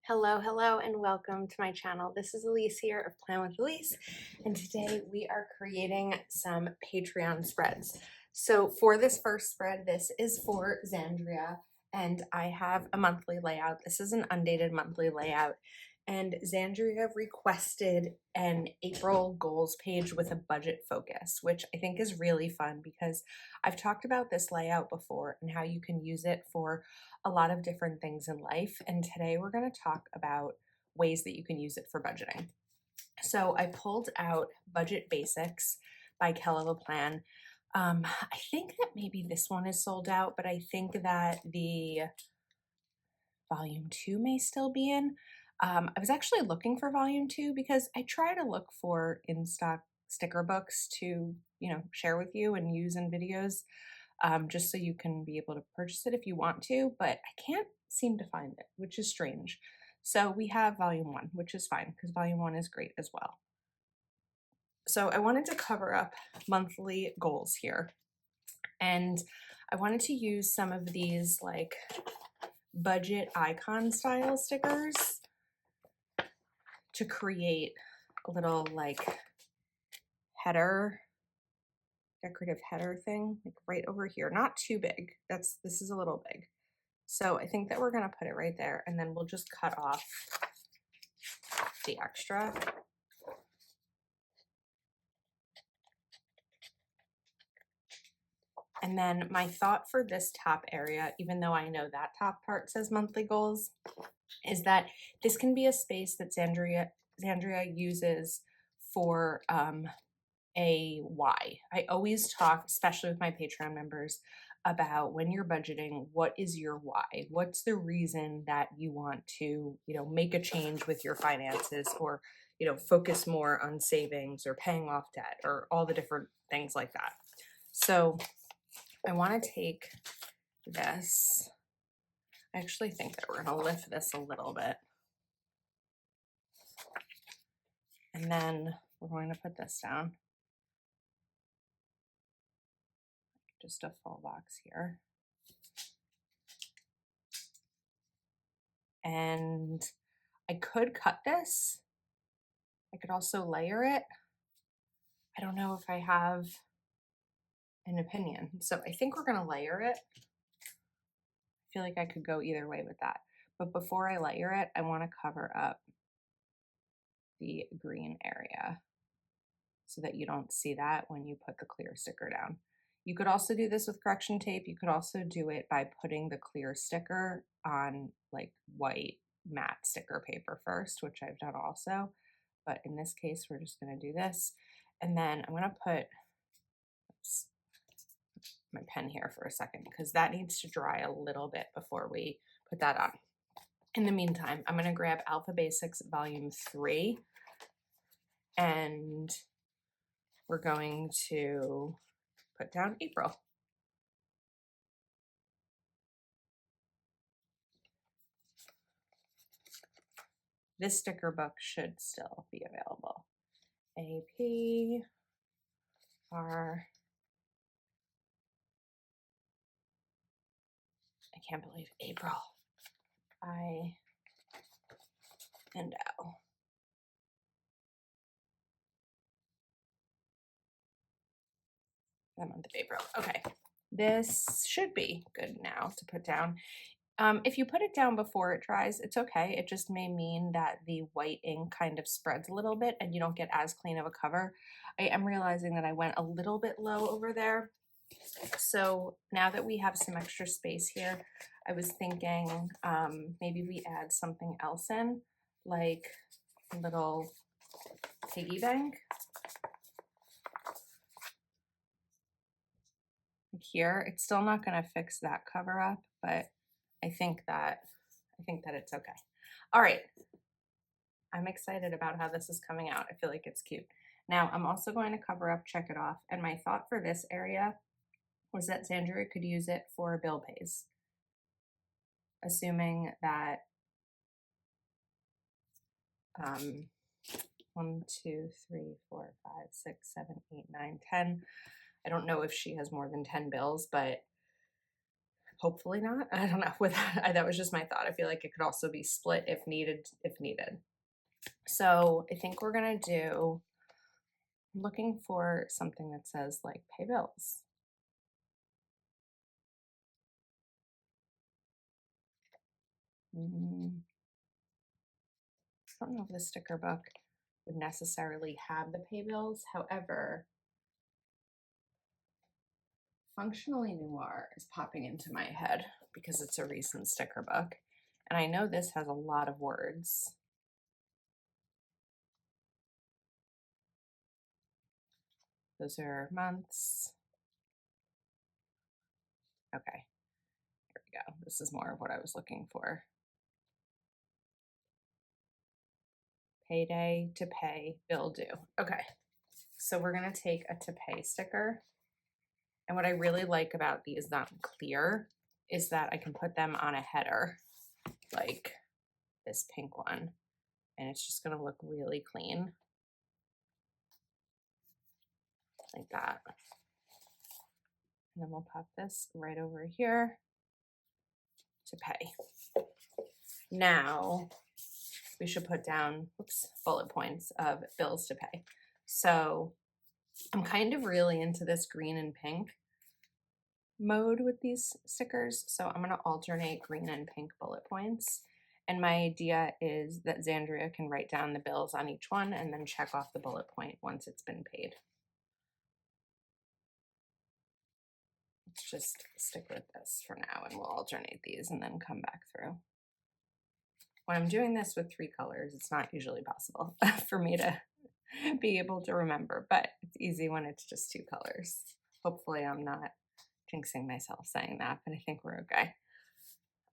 Hello, and welcome to my channel. This is Elise here of Plan with Elise, and today we are creating some Patreon spreads. So for this first spread, this is for Xandrea, and I have a monthly layout. This is an undated monthly layout, and Xandrea requested an April goals page with a budget focus, which I think is really fun because I've talked about this layout before and how you can use it for a lot of different things in life. And today we're going to talk about ways that you can use it for budgeting. So I pulled out Budget Basics by Carolyn. I think that maybe this one is sold out, but I think that the volume 2 may still be in. I was actually looking for volume 2 because I try to look for in-stock sticker books to, share with you and use in videos, just so you can be able to purchase it if you want to, but I can't seem to find it, which is strange. So we have volume 1, which is fine because volume 1 is great as well. So I wanted to cover up monthly goals here, and I wanted to use some of these like budget icon style stickers to create a little like decorative header thing, like right over here. Not too big. This is a little big. So I think that we're gonna put it right there, and then we'll just cut off the extra. And then my thought for this top area, even though I know that top part says monthly goals, is that this can be a space that Xandrea uses for a why. I always talk, especially with my Patreon members, about when you're budgeting, what is your why? What's the reason that you want to, make a change with your finances, or, focus more on savings or paying off debt or all the different things like that. So I want to take this. I actually think that we're going to lift this a little bit. And then we're going to put this down. Just a full box here. And I could cut this. I could also layer it. I don't know if I have an opinion. So I think we're going to layer it. I feel like I could go either way with that. But before I layer it, I want to cover up the green area so that you don't see that when you put the clear sticker down. You could also do this with correction tape. You could also do it by putting the clear sticker on like white matte sticker paper first, which I've done also. But in this case, we're just going to do this. And then I'm going to put my pen here for a second because that needs to dry a little bit before we put that on. In the meantime, I'm going to grab Alpha Basics Volume 3, and we're going to put down April. This sticker book should still be available. AP, R, I can't believe April, I, and O. The month of April. Okay, this should be good now to put down. If you put it down before it dries, it's okay. It just may mean that the white ink kind of spreads a little bit and you don't get as clean of a cover. I am realizing that I went a little bit low over there. So now that we have some extra space here, I was thinking maybe we add something else in, like a little piggy bank. Here, it's still not going to fix that cover up, but I think that it's okay. All right. I'm excited about how this is coming out. I feel like it's cute. Now, I'm also going to cover up Check It Off, and my thought for this area was that Xandrea could use it for bill pays, assuming that 1, 2, 3, 4, 5, 6, 7, 8, 9, 10. I don't know if she has more than 10 bills, but Hopefully not. I don't know. With that was just my thought. I feel like it could also be split if needed. So I think we're gonna do. I'm looking for something that says like pay bills. I don't know if the sticker book would necessarily have the pay bills. However, Functionally Noir is popping into my head because it's a recent sticker book. And I know this has a lot of words. Those are months. Okay, here we go. This is more of what I was looking for. Payday, to pay, bill due. Okay, so we're gonna take a to pay sticker. And what I really like about these that I'm clear is that I can put them on a header, like this pink one, and it's just gonna look really clean, like that. And then we'll pop this right over here to pay. Now we should put down, bullet points of bills to pay. So I'm kind of really into this green and pink mode with these stickers. So I'm gonna alternate green and pink bullet points. And my idea is that Xandrea can write down the bills on each one and then check off the bullet point once it's been paid. Let's just stick with this for now and we'll alternate these and then come back through. When I'm doing this with 3 colors, it's not usually possible for me to be able to remember, but it's easy when it's just 2 colors. Hopefully I'm not jinxing myself saying that, but I think we're okay.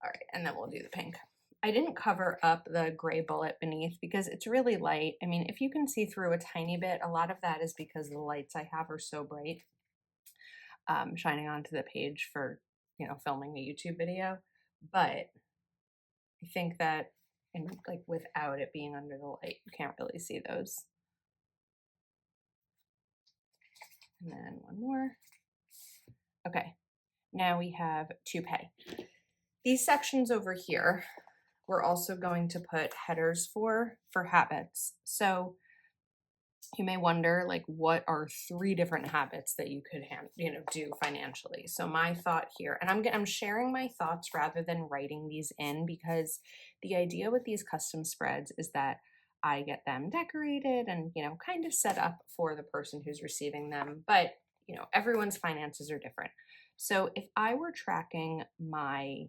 All right, and then we'll do the pink. I didn't cover up the gray bullet beneath because it's really light. I mean, if you can see through a tiny bit, a lot of that is because the lights I have are so bright, shining onto the page for, filming a YouTube video. But I think that, and like without it being under the light, you can't really see those. And then one more. Okay, now we have to pay. These sections over here, we're also going to put headers for habits. So you may wonder, like, what are 3 different habits that you could do financially? So my thought here, and I'm sharing my thoughts rather than writing these in, because the idea with these custom spreads is that I get them decorated and, kind of set up for the person who's receiving them. But, everyone's finances are different. So if I were tracking my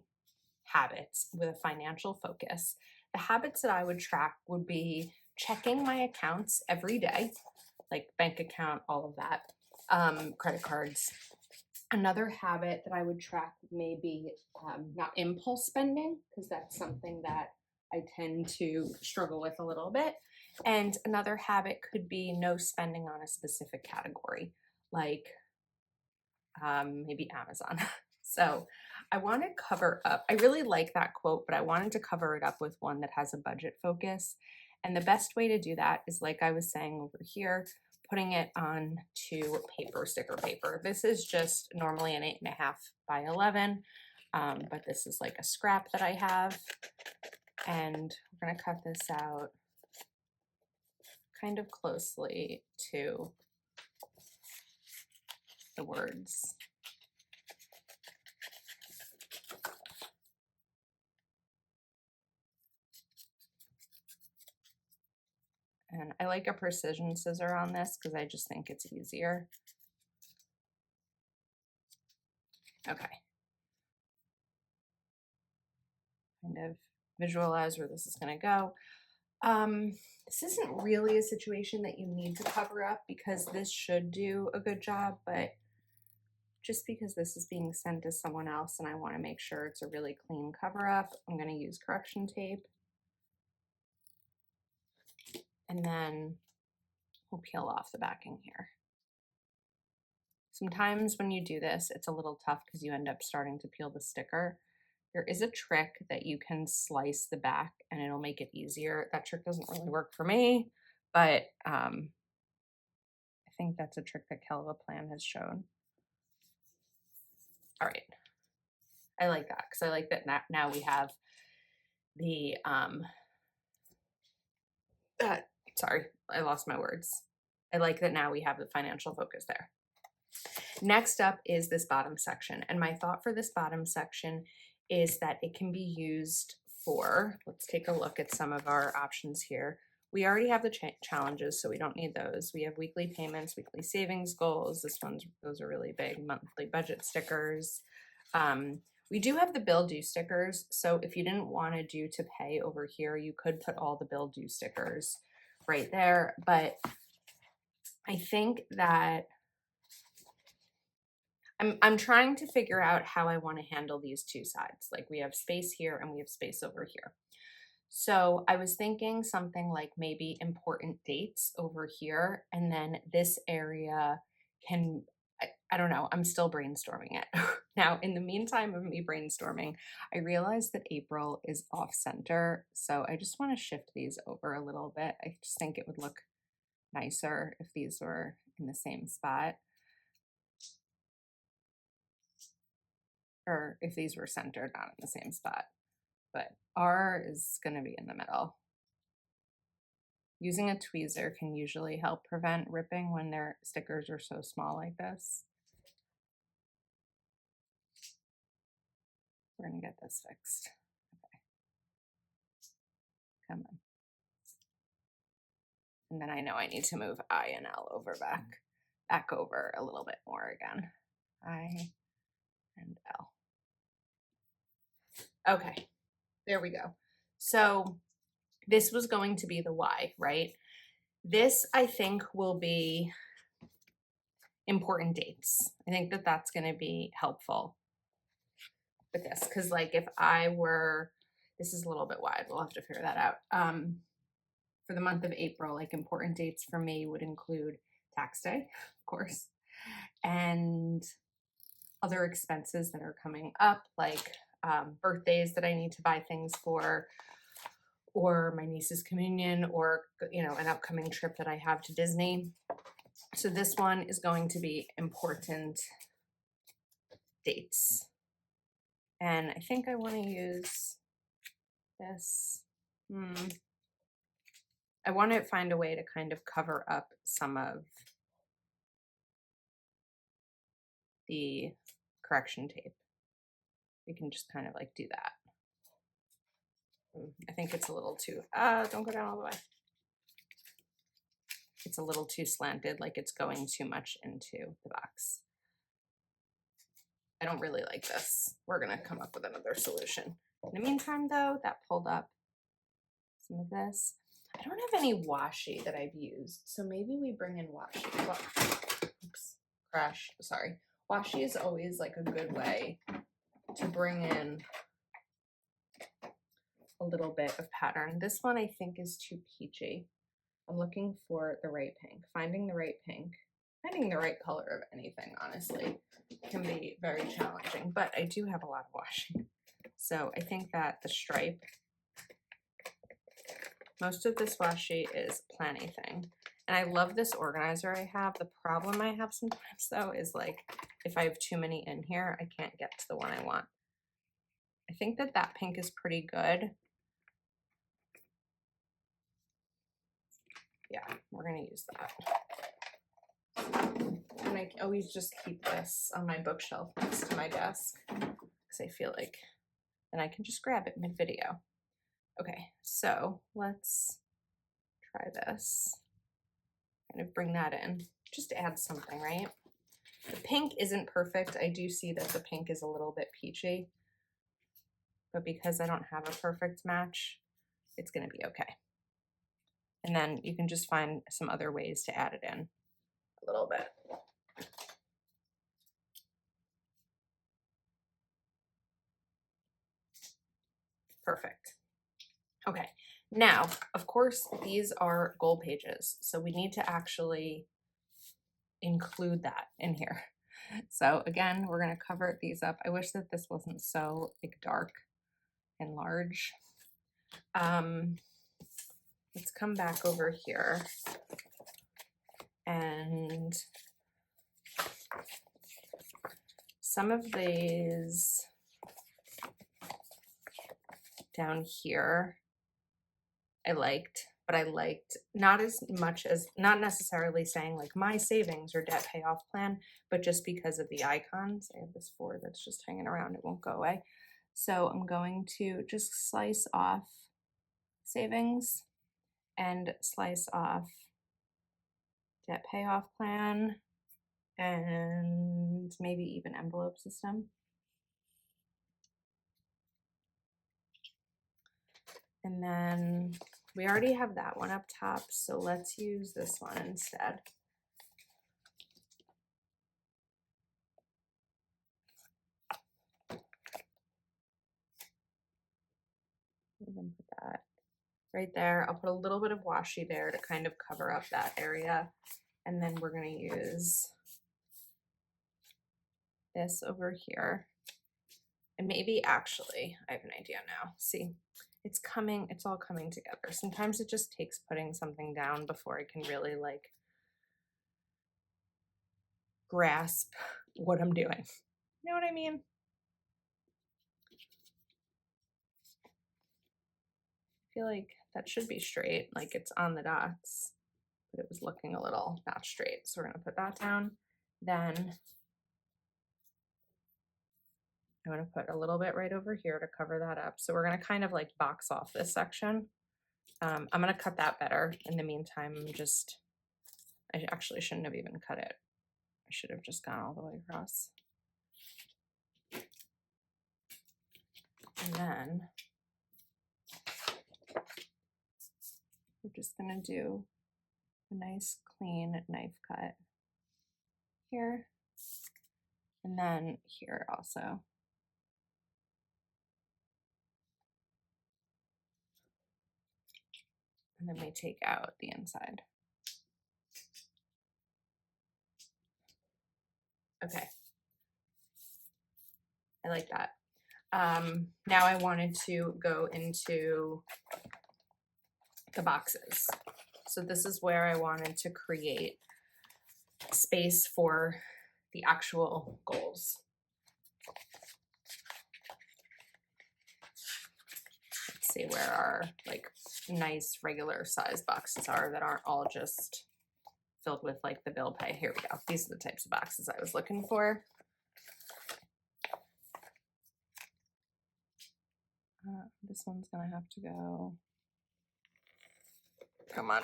habits with a financial focus, the habits that I would track would be checking my accounts every day, like bank account, all of that, credit cards. Another habit that I would track may be not impulse spending, because that's something that I tend to struggle with a little bit. And another habit could be no spending on a specific category, like maybe Amazon. So I want to cover up, I really like that quote, but I wanted to cover it up with one that has a budget focus. And the best way to do that is, like I was saying over here, putting it on to paper, sticker paper. This is just normally an 8.5 by 11, but this is like a scrap that I have. And we're gonna cut this out kind of closely to the words. And I like a precision scissor on this because I just think it's easier. Okay. Kind of visualize where this is going to go. This isn't really a situation that you need to cover up because this should do a good job, but just because this is being sent to someone else and I want to make sure it's a really clean cover up, I'm going to use correction tape. And then we'll peel off the backing here. Sometimes when you do this, it's a little tough because you end up starting to peel the sticker. There is a trick that you can slice the back and it'll make it easier. That trick doesn't really work for me, but I think that's a trick that Plan has shown. All right. I like that because I like that now we have the, sorry, I lost my words. I like that now we have the financial focus there. Next up is this bottom section. And my thought for this bottom section is that it can be used for, let's take a look at some of our options here. We already have the challenges, so we don't need those. We have weekly payments, weekly savings goals. Those are really big. Monthly budget stickers. We do have the bill due stickers. So if you didn't want to do to pay over here, you could put all the bill due stickers right there. But I think that I'm trying to figure out how I want to handle these two sides. Like we have space here and we have space over here. So I was thinking something like maybe important dates over here, and then this area can, I don't know, I'm still brainstorming it. Now, in the meantime of me brainstorming, I realized that April is off center. So I just want to shift these over a little bit. I just think it would look nicer if these were in the same spot. Or if these were centered, not in the same spot. But R is going to be in the middle. Using a tweezer can usually help prevent ripping when their stickers are so small like this. We're going to get this fixed. Okay. Come on. And then I know I need to move I and L over back over a little bit more again. I and L. Okay, there we go. So this was going to be the Y, right? This, I think, will be important dates. I think that that's going to be helpful with this, because like if I were, this is a little bit wide, we'll have to figure that out. For the month of April, like important dates for me would include tax day, of course, and other expenses that are coming up, like birthdays that I need to buy things for, or my niece's communion, or an upcoming trip that I have to Disney. So this one is going to be important dates. And I think I want to use this. I want to find a way to kind of cover up some of the correction tape. We can just kind of like do that. I think it's a little too, don't go down all the way. It's a little too slanted, like it's going too much into the box. I don't really like this. We're gonna come up with another solution. In the meantime though, that pulled up some of this. I don't have any washi that I've used, so maybe we bring in washi. Oops, crash, sorry. Washi is always like a good way to bring in a little bit of pattern. This one I think is too peachy. I'm looking for the right pink. Finding the right pink, finding the right color of anything, honestly, can be very challenging, but I do have a lot of washi. So I think that the stripe, most of this washi is planny thing. And I love this organizer I have. The problem I have sometimes though is like, if I have too many in here, I can't get to the one I want. I think that that pink is pretty good. Yeah, we're gonna use that. And I always just keep this on my bookshelf next to my desk because I feel like then I can just grab it mid-video. Okay, so let's try this. Kind of bring that in, just to add something, right? The pink isn't perfect. I do see that the pink is a little bit peachy, but because I don't have a perfect match, it's gonna be okay. And then you can just find some other ways to add it in a little bit. Perfect. Okay, now, of course, these are goal pages, so we need to actually include that in here. So again, we're gonna cover these up. I wish that this wasn't so like dark and large. Let's come back over here and some of these, down here I liked, but I liked not as much as, not necessarily saying like my savings or debt payoff plan, but just because of the icons. I have this 4 that's just hanging around, it won't go away. So I'm going to just slice off savings and slice off debt payoff plan and maybe even envelope system. And then we already have that one up top, so let's use this one instead. Even put that right there. I'll put a little bit of washi there to kind of cover up that area. And then we're going to use this over here. And maybe actually, I have an idea now. See, it's all coming together. Sometimes it just takes putting something down before I can really like grasp what I'm doing. You know what I mean? I feel like that should be straight, like it's on the dots, but it was looking a little not straight. So we're going to put that down. Then I'm going to put a little bit right over here to cover that up. So we're going to kind of like box off this section. I'm going to cut that better. In the meantime, I actually shouldn't have even cut it. I should have just gone all the way across. And then we're just going to do a nice clean knife cut here. And then here also. And then we take out the inside. Okay. I like that. Now I wanted to go into the boxes. So this is where I wanted to create space for the actual goals. Let's see where our like nice regular size boxes are that aren't all just filled with like the bill pay. Here we go. These are the types of boxes I was looking for. This one's gonna have to go. Come on.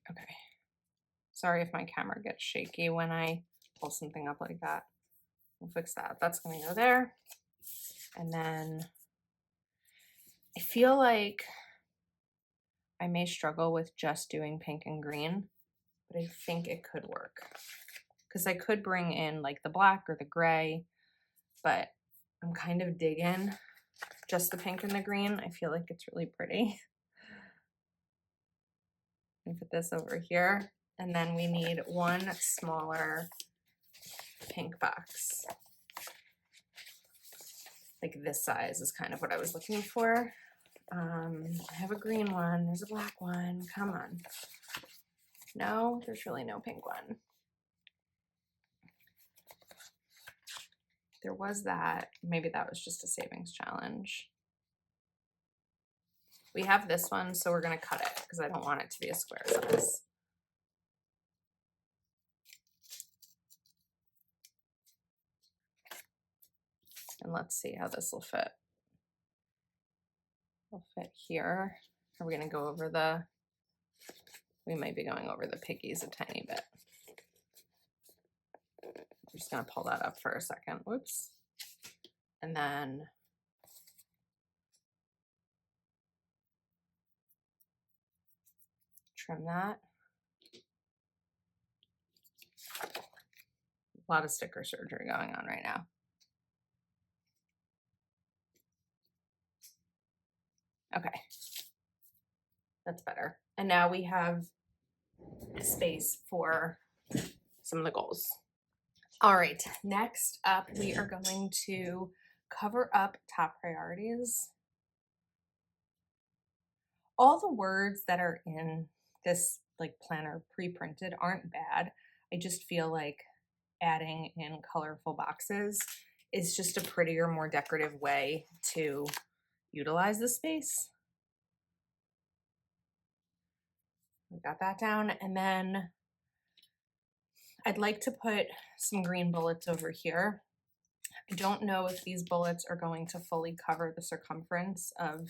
Okay. Sorry if my camera gets shaky when I pull something up like that. We'll fix that. That's gonna go there. And then I feel like I may struggle with just doing pink and green, but I think it could work. Because I could bring in like the black or the gray, but I'm kind of digging just the pink and the green. I feel like it's really pretty. And put this over here. And then we need one smaller pink box. Like this size is kind of what I was looking for. I have a green one, there's a black one, come on. No, there's really no pink one. There was that, maybe that was just a savings challenge. We have this one, so we're gonna cut it because I don't want it to be a square size. And let's see how this will fit. Will fit here. Are we gonna go over the, we might be going over the piggies a tiny bit. I'm just gonna pull that up for a second, whoops. And then trim that. A lot of sticker surgery going on right now. Okay, that's better. And now we have space for some of the goals. All right, next up, we are going to cover up top priorities. All the words that are in this like planner pre-printed aren't bad. I just feel like adding in colorful boxes is just a prettier, more decorative way to utilize the space. We got that down, and then I'd like to put some green bullets over here. I don't know if these bullets are going to fully cover the circumference of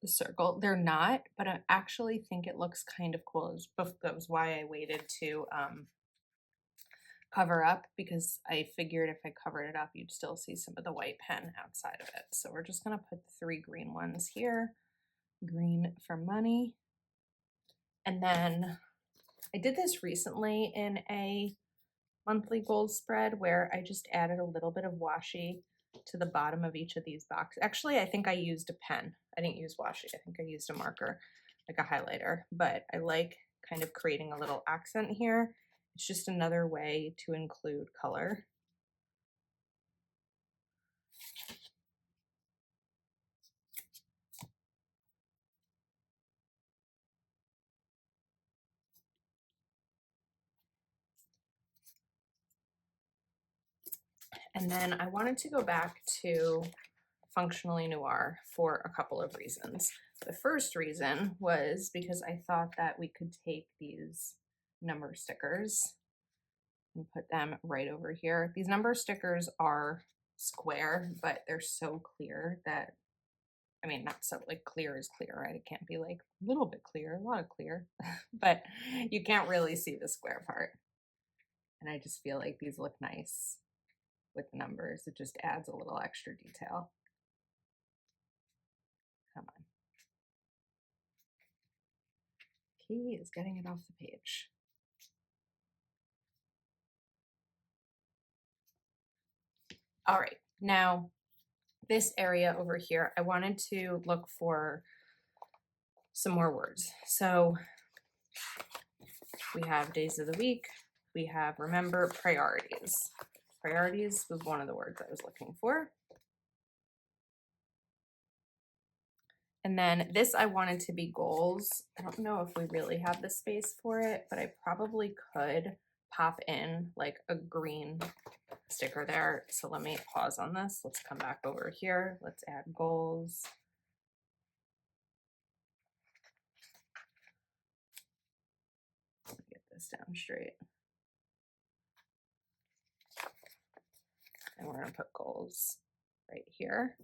the circle. They're not, but I actually think it looks kind of cool. That was why I waited to cover up, because I figured if I covered it up, you'd still see some of the white pen outside of it. So we're just gonna put the 3 green ones here. Green for money. And then I did this recently in a monthly goals spread where I just added a little bit of washi to the bottom of each of these boxes. Actually, I think I used a pen. I didn't use washi. I think I used a marker, like a highlighter, but I like kind of creating a little accent here. It's just another way to include color. And then I wanted to go back to Functionally Noir for a couple of reasons. The first reason was because I thought that we could take these number stickers and put them right over here. These number stickers are square, but they're so clear that, I mean, not so like clear is clear, right? It can't be like a little bit clear, a lot of clear, but you can't really see the square part. And I just feel like these look nice with numbers. It just adds a little extra detail. Come on. Key is getting it off the page. All right, now this area over here, I wanted to look for some more words. So we have days of the week, we have remember, priorities. Priorities was one of the words I was looking for. And then this I wanted to be goals. I don't know if we really have the space for it, but I probably could pop in like a green sticker there. So let me pause on this. Let's come back over here. Let's add goals. Get this down straight. And we're gonna put goals right here.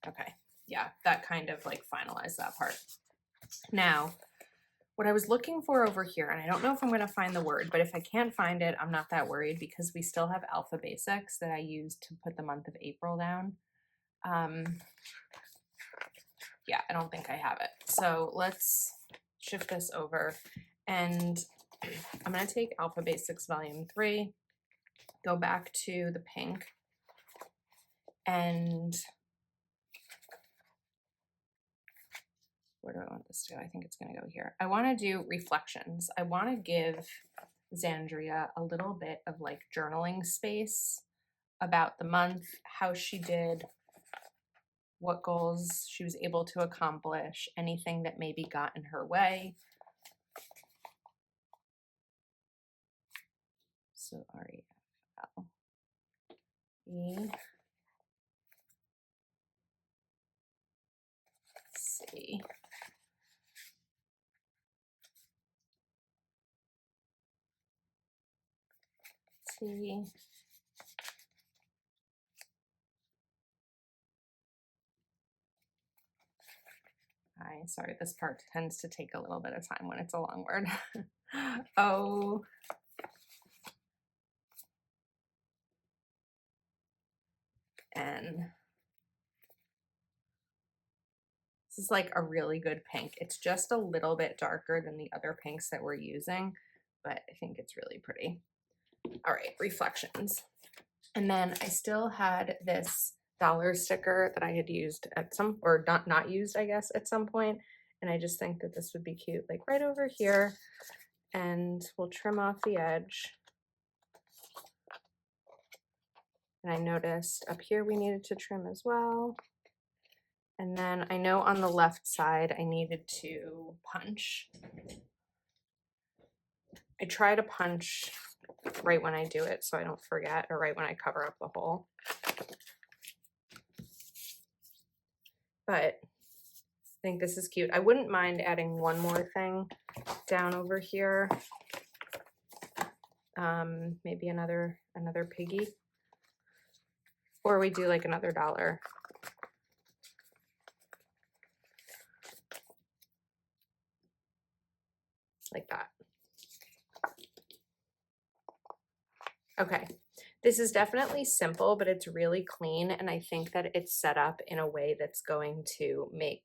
Okay, yeah, that kind of like finalized that part. Now, what I was looking for over here, and I don't know if I'm gonna find the word, but if I can't find it, I'm not that worried because we still have Alpha Basics that I used to put the month of April down. Yeah, I don't think I have it. So let's shift this over, and I'm gonna take Alpha Basics Volume 3, go back to the pink, and where do I want this to go? I think it's gonna go here. I wanna do reflections. I wanna give Xandrea a little bit of like journaling space about the month, how she did, what goals she was able to accomplish, anything that maybe got in her way. So R-E-F-L-E. See. See. Sorry, this part tends to take a little bit of time when it's a long word. O. N. This is like a really good pink. It's just a little bit darker than the other pinks that we're using, but I think it's really pretty. All right, reflections. And then I still had this dollar sticker that I had used at some, or not used, I guess, at some point. And I just think that this would be cute, like right over here. And we'll trim off the edge. And I noticed up here we needed to trim as well. And then I know on the left side I needed to punch. I try to punch right when I do it so I don't forget, or right when I cover up the hole. But I think this is cute. I wouldn't mind adding one more thing down over here. Maybe another piggy. Or we do like another dollar. Like that. Okay, this is definitely simple, but it's really clean, and I think that it's set up in a way that's going to make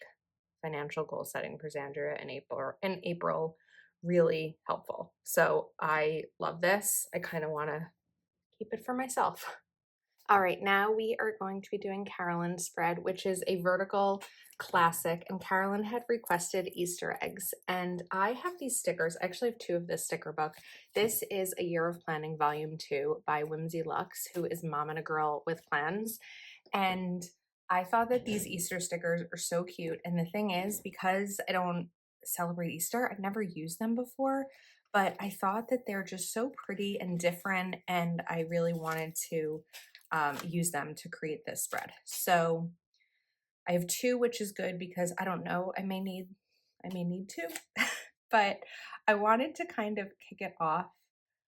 financial goal setting for Xandrea in April really helpful. So I love this. I kind of want to keep it for myself. All right, now we are going to be doing Carolyn's spread, which is a vertical classic, and Carolyn had requested Easter eggs, and I have these stickers. I actually have two of this sticker book. This is A Year of Planning Volume 2 by Whimsy Lux, who is mom and a girl with plans, and I thought that these Easter stickers are so cute, and the thing is, because I don't celebrate Easter, I've never used them before, but I thought that they're just so pretty and different, and I really wanted to use them to create this spread. So I have two, which is good because I don't know, I may need two, but I wanted to kind of kick it off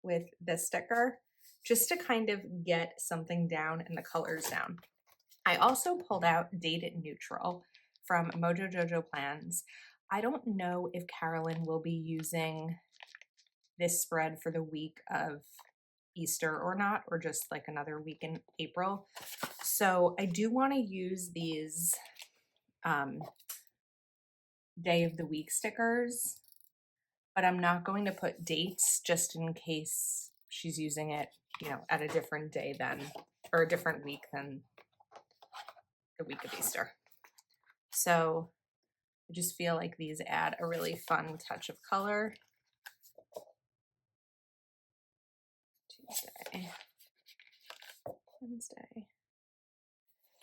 with this sticker just to kind of get something down and the colors down. I also pulled out Date It Neutral from Mojo Jojo Plans. I don't know if Carolyn will be using this spread for the week of Easter or not, or just like another week in April. So I do want to use these day of the week stickers, but I'm not going to put dates just in case she's using it, you know, at a different day than, or a different week than the week of Easter. So I just feel like these add a really fun touch of color. Tuesday, Wednesday.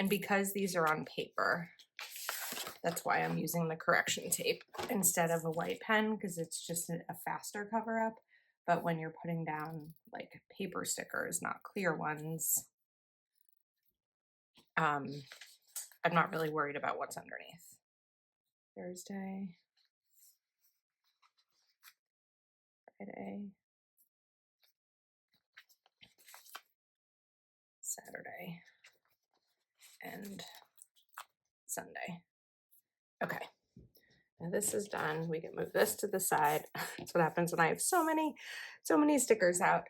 And because these are on paper, that's why I'm using the correction tape instead of a white pen, because it's just a faster cover up. But when you're putting down like paper stickers, not clear ones, I'm not really worried about what's underneath. Thursday, Friday, Saturday, and Sunday. Okay, now this is done. We can move this to the side. That's what happens when I have so many stickers out.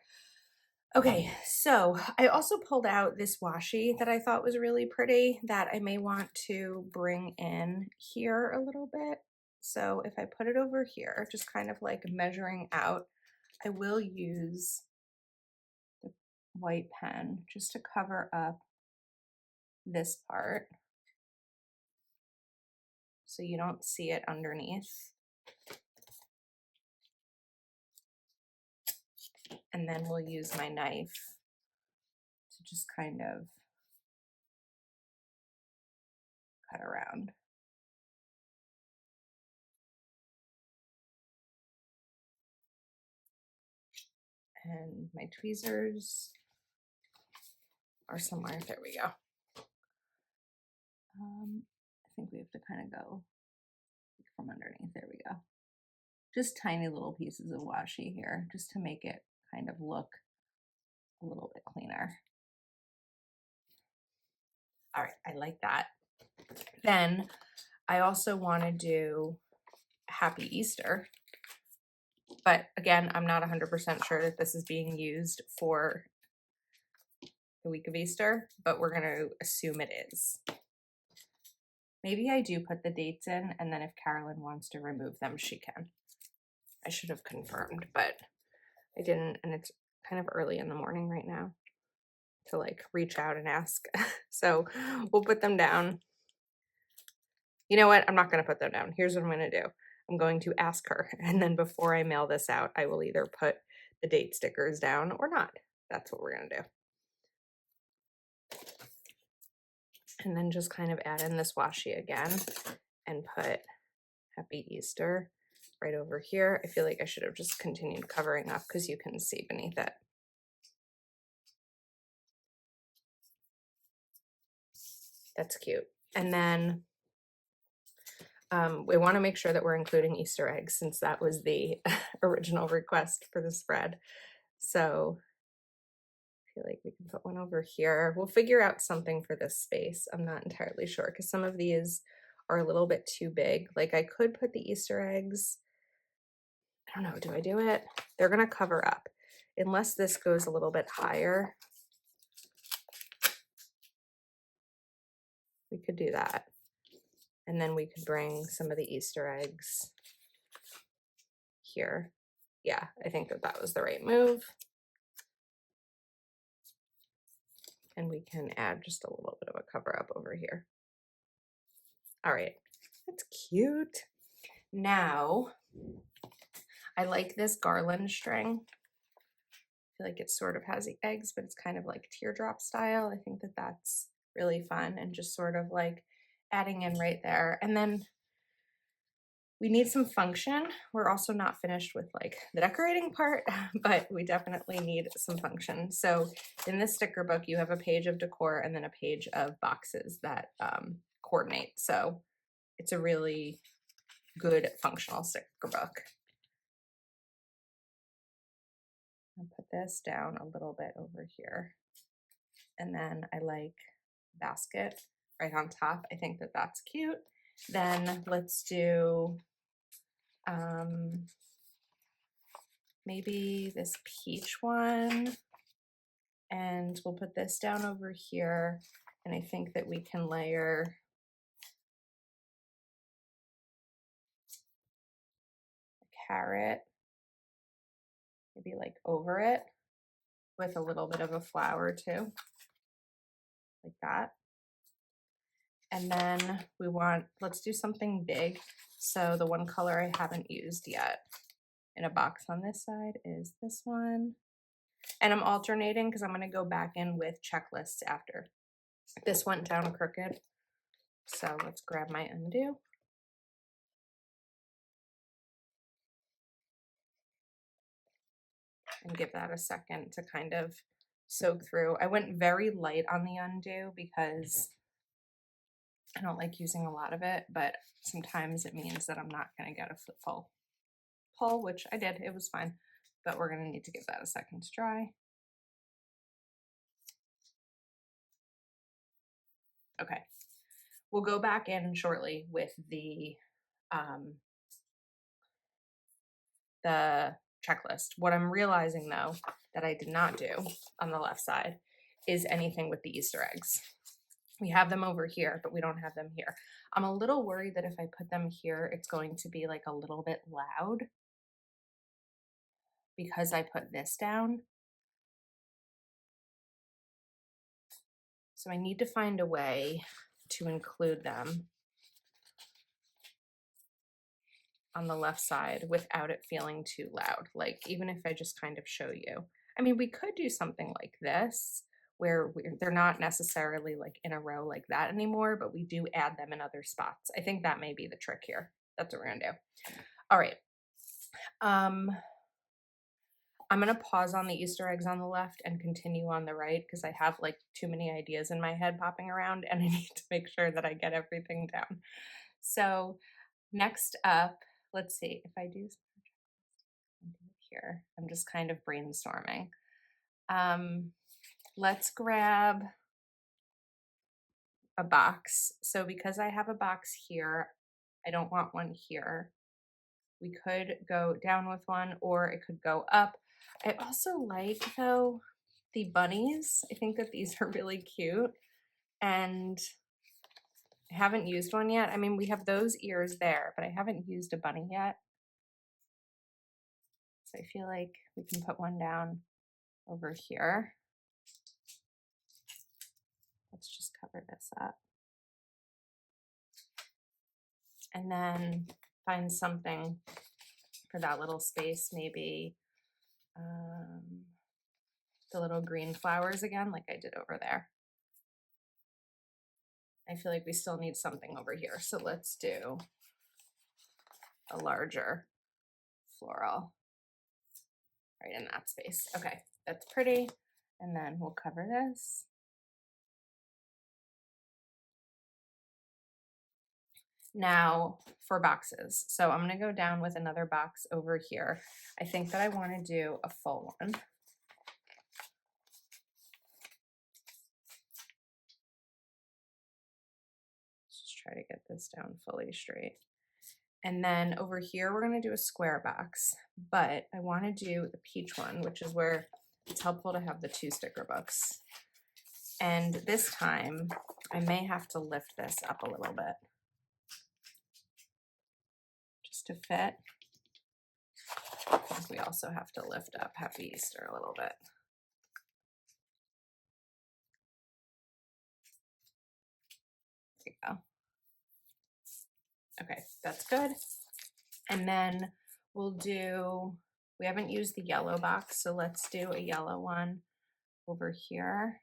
Okay, so I also pulled out this washi that I thought was really pretty that I may want to bring in here a little bit. So if I put it over here, just kind of like measuring out, I will use the white pen just to cover up this part so you don't see it underneath. And then we'll use my knife to just kind of cut around. And my tweezers are somewhere. There we go. I think we have to kind of go from underneath. There we go. Just tiny little pieces of washi here, just to make it kind of look a little bit cleaner. All right, I like that. Then I also want to do Happy Easter. But again, I'm not 100% sure that this is being used for the week of Easter, but we're going to assume it is. Maybe I do put the dates in, and then if Carolyn wants to remove them, she can. I should have confirmed, but I didn't, and it's kind of early in the morning right now to like reach out and ask. So we'll put them down. You know what? I'm not going to put them down. Here's what I'm going to do. I'm going to ask her, and then before I mail this out, I will either put the date stickers down or not. That's what we're going to do. And then just kind of add in this washi again and put Happy Easter right over here. I feel like I should have just continued covering up because you can see beneath it. That's cute. And then we want to make sure that we're including Easter eggs since that was the original request for the spread. So I feel like we can put one over here. We'll figure out something for this space. I'm not entirely sure because some of these are a little bit too big. Like I could put the Easter eggs. I don't know, do I do it? They're gonna cover up. Unless this goes a little bit higher, we could do that. And then we could bring some of the Easter eggs here. Yeah, I think that that was the right move. And we can add just a little bit of a cover up over here. All right, that's cute. Now, I like this garland string. I feel like it sort of has the eggs, but it's kind of like teardrop style. I think that that's really fun and just sort of like adding in right there. And then we need some function. We're also not finished with like the decorating part, but we definitely need some function. So in this sticker book, you have a page of decor and then a page of boxes that coordinate. So it's a really good functional sticker book. I'll put this down a little bit over here. And then I like basket right on top. I think that that's cute. Then let's do maybe this peach one, and we'll put this down over here. And I think that we can layer a carrot, maybe like over it with a little bit of a flower too, like that. And then we want, let's do something big. So the one color I haven't used yet in a box on this side is this one. And I'm alternating because I'm going to go back in with checklists after. This went down crooked. So let's grab my undo. And give that a second to kind of soak through. I went very light on the undo because I don't like using a lot of it, but sometimes it means that I'm not going to get a full pull, which I did. It was fine, but we're going to need to give that a second to dry. Okay, we'll go back in shortly with the checklist. What I'm realizing though that I did not do on the left side is anything with the Easter eggs. We have them over here, but we don't have them here. I'm a little worried that if I put them here, it's going to be like a little bit loud because I put this down. So I need to find a way to include them on the left side without it feeling too loud. Like even if I just kind of show you, I mean, we could do something like this where they're not necessarily like in a row like that anymore, but we do add them in other spots. I think that may be the trick here. That's what we're gonna do. All right. I'm gonna pause on the Easter eggs on the left and continue on the right because I have like too many ideas in my head popping around and I need to make sure that I get everything down. So next up, let's see if I do here. I'm just kind of brainstorming. Let's grab a box. So because I have a box here, I don't want one here. We could go down with one or it could go up. I also like though the bunnies. I think that these are really cute and I haven't used one yet. I mean, we have those ears there, but I haven't used a bunny yet. So I feel like we can put one down over here. Let's just cover this up. And then find something for that little space, maybe the little green flowers again, like I did over there. I feel like we still need something over here. So let's do a larger floral right in that space. Okay, that's pretty. And then we'll cover this. Now for boxes. So I'm gonna go down with another box over here. I think that I wanna do a full one. Just try to get this down fully straight. And then over here, we're gonna do a square box, but I wanna do the peach one, which is where it's helpful to have the 2 sticker books. And this time, I may have to lift this up a little bit just to fit. I think we also have to lift up Happy Easter a little bit. There you go. Okay, that's good. And then we'll do, we haven't used the yellow box, so let's do a yellow one over here.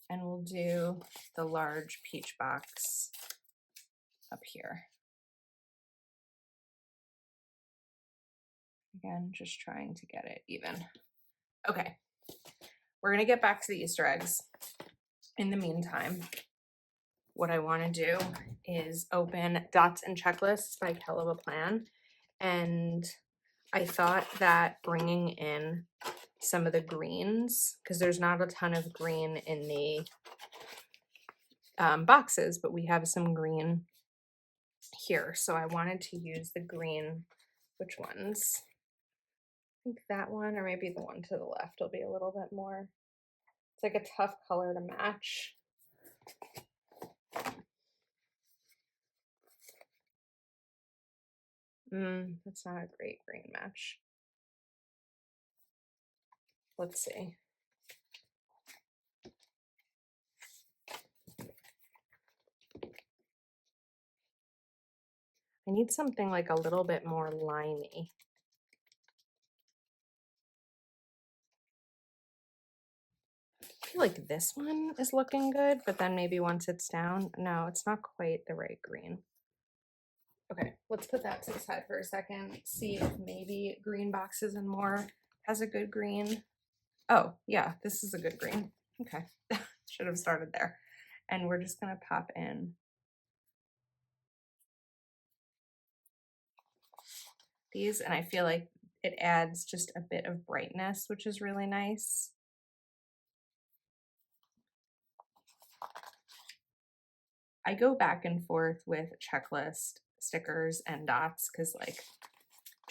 And we'll do the large peach box up here. Again, just trying to get it even. Okay, we're gonna get back to the Easter eggs. In the meantime, what I wanna do is open Dots and Checklists by Hell of a Plan. And I thought that bringing in some of the greens, because there's not a ton of green in the boxes, but we have some green here. So I wanted to use the green, which ones? I think that one, or maybe the one to the left will be a little bit more. It's like a tough color to match. That's not a great green match. Let's see. I need something like a little bit more limey. I feel like this one is looking good, but then maybe once it's down, no, it's not quite the right green. Okay, let's put that to the side for a second. See if maybe Green Boxes and More has a good green. Oh, yeah, this is a good green. Okay, should have started there. And we're just gonna pop in these, and I feel like it adds just a bit of brightness, which is really nice. I go back and forth with checklist stickers and dots because like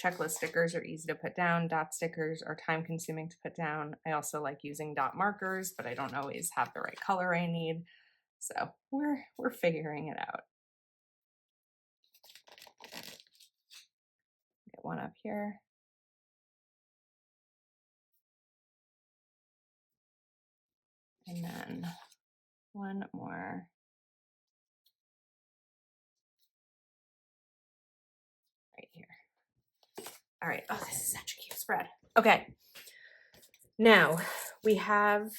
checklist stickers are easy to put down, dot stickers are time consuming to put down. I also like using dot markers, but I don't always have the right color I need. So we're figuring it out. Get one up here. And then one more. Right here. All right. Oh, this is such a cute spread. Okay. Now we have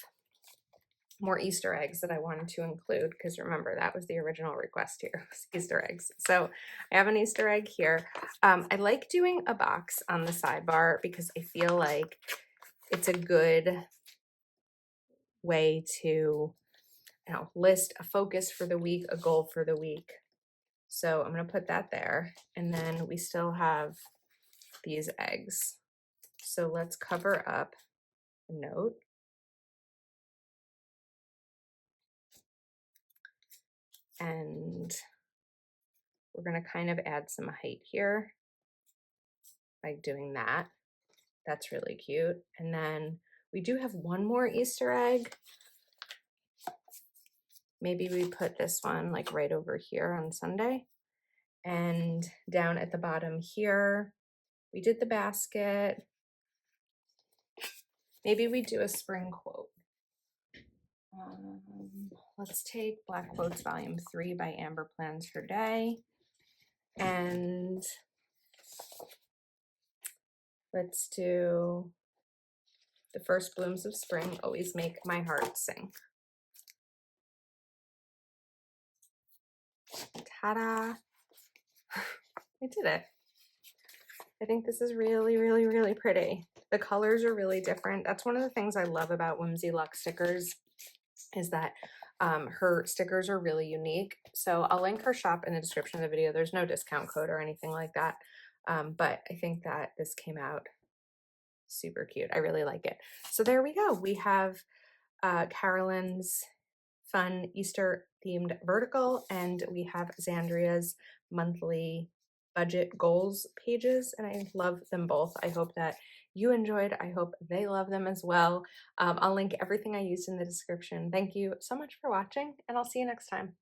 more Easter eggs that I wanted to include because remember that was the original request here, Easter eggs. So I have an Easter egg here. I like doing a box on the sidebar because I feel like it's a good way to list a focus for the week, a goal for the week. So I'm going to put that there. And then we still have these eggs. So let's cover up a note. And we're going to kind of add some height here by doing that. That's really cute. And then we do have one more Easter egg. Maybe we put this one like right over here on Sunday. And down at the bottom here, we did the basket. Maybe we do a spring quote. Let's take Black Quotes Volume 3 by Amber Plans Her Day. And let's do the first blooms of spring always make my heart sing. Ta-da! I did it. I think this is really, really, really pretty. The colors are really different. That's one of the things I love about Whimsy Luxe stickers, is that her stickers are really unique. So I'll link her shop in the description of the video. There's no discount code or anything like that. But I think that this came out super cute. I really like it. So there we go. We have Carolyn's fun Easter themed vertical, and we have Xandrea's monthly budget goals pages, and I love them both. I hope that you enjoyed. I hope they love them as well. I'll link everything I used in the description. Thank you so much for watching, and I'll see you next time.